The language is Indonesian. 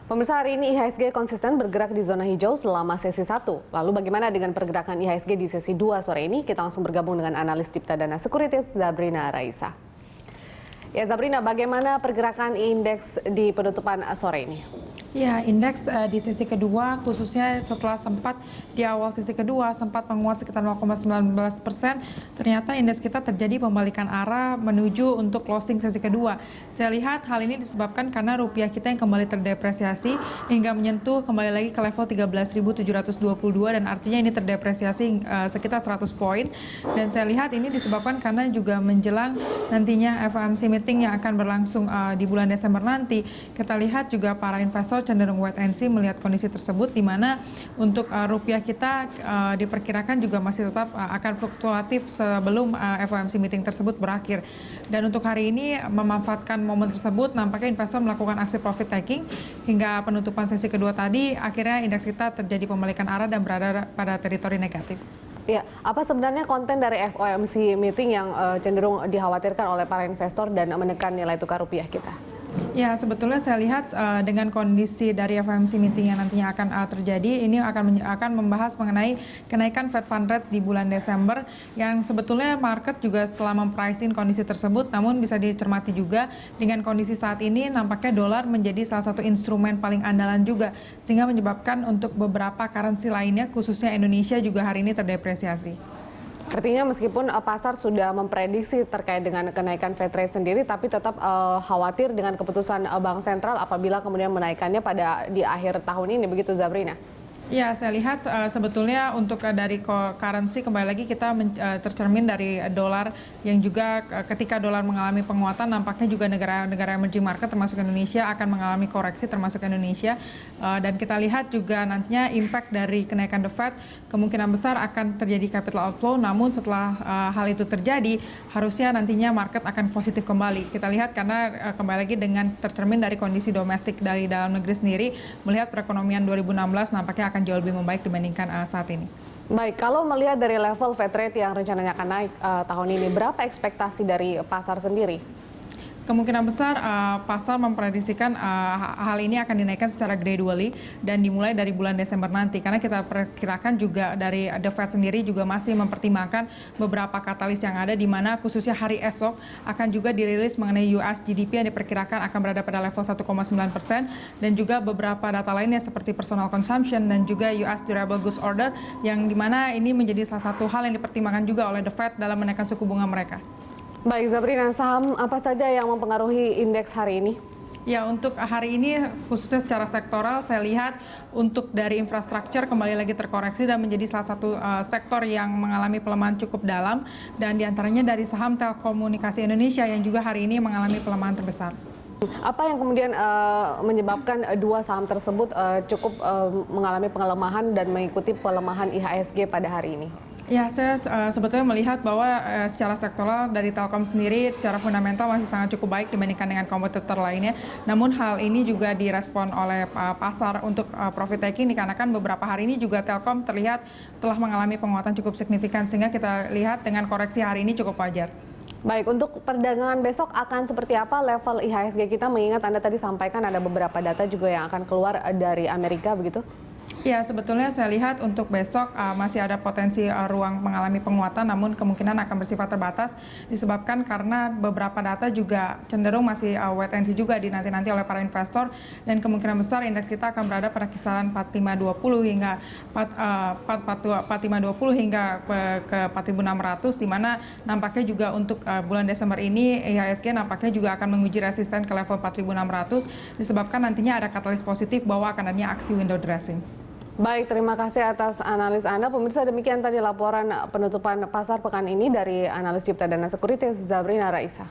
Pemirsa, hari ini IHSG konsisten bergerak di zona hijau selama sesi 1. Lalu bagaimana dengan pergerakan IHSG di sesi 2 sore ini? Kita langsung bergabung dengan analis Cipta Dana Sekuritas Zabrina Raisa. Ya Zabrina, bagaimana pergerakan indeks di penutupan sore ini? Ya, indeks di sesi kedua khususnya setelah sempat di awal sesi kedua sempat menguat sekitar 0,19%, ternyata indeks kita terjadi pembalikan arah menuju untuk closing sesi kedua. Saya lihat hal ini disebabkan karena rupiah kita yang kembali terdepresiasi hingga menyentuh kembali lagi ke level 13.722 dan artinya ini terdepresiasi sekitar 100 poin. Dan saya lihat ini disebabkan karena juga menjelang nantinya FOMC meeting yang akan berlangsung di bulan Desember nanti. Kita lihat juga para investor cenderung wait and see melihat kondisi tersebut, di mana untuk rupiah kita diperkirakan juga masih tetap akan fluktuatif sebelum FOMC meeting tersebut berakhir. Dan untuk hari ini memanfaatkan momen tersebut, nampaknya investor melakukan aksi profit taking hingga penutupan sesi kedua tadi, akhirnya indeks kita terjadi pembalikan arah dan berada pada teritori negatif. Ya, apa sebenarnya konten dari FOMC meeting yang cenderung dikhawatirkan oleh para investor dan menekan nilai tukar rupiah kita? Ya, sebetulnya saya lihat dengan kondisi dari FOMC meeting yang nantinya akan terjadi, ini akan membahas mengenai kenaikan Fed Fund Rate di bulan Desember yang sebetulnya market juga telah mempricing kondisi tersebut, namun bisa dicermati juga dengan kondisi saat ini nampaknya dolar menjadi salah satu instrumen paling andalan juga, sehingga menyebabkan untuk beberapa currency lainnya khususnya Indonesia juga hari ini terdepresiasi. Artinya meskipun pasar sudah memprediksi terkait dengan kenaikan Fed rate sendiri, tapi tetap khawatir dengan keputusan Bank Sentral apabila kemudian menaikkannya di akhir tahun ini, begitu Zabrina? Ya, saya lihat sebetulnya untuk dari currency kembali lagi kita tercermin dari dolar yang juga ketika dolar mengalami penguatan nampaknya juga negara-negara emerging market termasuk Indonesia akan mengalami koreksi termasuk Indonesia, dan kita lihat juga nantinya impact dari kenaikan The Fed kemungkinan besar akan terjadi capital outflow, namun setelah hal itu terjadi harusnya nantinya market akan positif kembali. Kita lihat karena kembali lagi dengan tercermin dari kondisi domestik dari dalam negeri sendiri, melihat perekonomian 2016 nampaknya akan jauh lebih membaik dibandingkan saat ini. Baik, kalau melihat dari level Fed rate yang rencananya akan naik tahun ini, berapa ekspektasi dari pasar sendiri? Kemungkinan besar pasar memprediksikan hal ini akan dinaikkan secara gradually dan dimulai dari bulan Desember nanti, karena kita perkirakan juga dari The Fed sendiri juga masih mempertimbangkan beberapa katalis yang ada, di mana khususnya hari esok akan juga dirilis mengenai US GDP yang diperkirakan akan berada pada level 1,9% dan juga beberapa data lainnya seperti personal consumption dan juga US Durable Goods Order, yang dimana ini menjadi salah satu hal yang dipertimbangkan juga oleh The Fed dalam menaikkan suku bunga mereka. Baik, Zabrina, saham apa saja yang mempengaruhi indeks hari ini? Ya, untuk hari ini khususnya secara sektoral saya lihat untuk dari infrastruktur kembali lagi terkoreksi dan menjadi salah satu sektor yang mengalami pelemahan cukup dalam, dan diantaranya dari saham Telekomunikasi Indonesia yang juga hari ini mengalami pelemahan terbesar. Apa yang kemudian menyebabkan dua saham tersebut cukup mengalami pelemahan dan mengikuti pelemahan IHSG pada hari ini? Ya, saya sebetulnya melihat bahwa secara sektoral dari Telkom sendiri secara fundamental masih sangat cukup baik dibandingkan dengan kompetitor lainnya. Namun hal ini juga direspon oleh pasar untuk profit taking dikarenakan beberapa hari ini juga Telkom terlihat telah mengalami penguatan cukup signifikan, sehingga kita lihat dengan koreksi hari ini cukup wajar. Baik, untuk perdagangan besok akan seperti apa level IHSG kita, mengingat Anda tadi sampaikan ada beberapa data juga yang akan keluar dari Amerika, begitu? Ya, sebetulnya saya lihat untuk besok masih ada potensi ruang mengalami penguatan, namun kemungkinan akan bersifat terbatas disebabkan karena beberapa data juga cenderung masih wait and see juga dinanti-nanti oleh para investor, dan kemungkinan besar indeks kita akan berada pada kisaran 4520 hingga 4520 hingga ke 4600, di mana nampaknya juga untuk bulan Desember ini IHSG nampaknya juga akan menguji resisten ke level 4600 disebabkan nantinya ada katalis positif bahwa akan adanya aksi window dressing. Baik, terima kasih atas analis Anda. Pemirsa, demikian tadi laporan penutupan pasar pekan ini dari analis Cipta Dana Sekuritas Zabrina Raisa.